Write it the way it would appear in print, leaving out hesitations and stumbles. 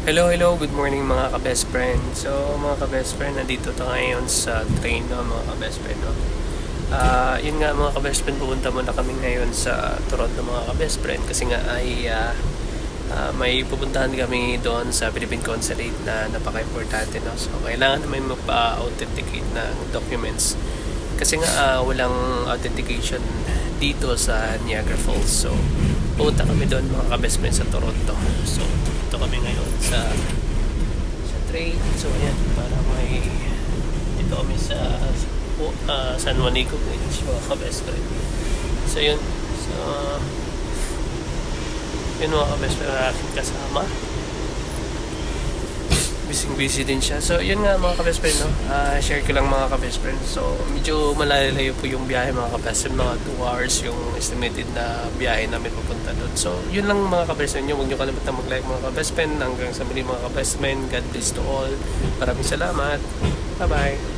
Hello, good morning mga ka-best friend. So mga ka-best friend, nandito tayo ngayon sa train, no, mga ka-best friend, no? Yun nga mga ka-best friend, pupunta muna kami ngayon sa Toronto mga ka-best friend kasi nga ay may pupuntahan kami doon sa Philippine Consulate na napaka-importante, no? So kailangan naman magpa-authenticate ng documents kasi nga walang authentication dito sa Niagara Falls. So pupunta kami doon mga ka-best friend sa Toronto. So ito kami ngayon sa train. So ayan, para may dito kami sa San Juanico Bridge mga ka-best friend. So yun, so yun mga ka-best friend na aking kasama, busy din siya. So yun nga mga ka-best friend, no? Share ko lang mga ka-best friend. So medyo malalayo po yung biyahe mga ka-best friend, mga 2 hours yung estimated na biyahe namin papunta doon. So yun lang mga ka-best friend nyo. Huwag nyo kalimutan mag-like mga ka-best friend. Hanggang sa muli mga ka-best friend, God bless to all. Maraming salamat. Bye bye.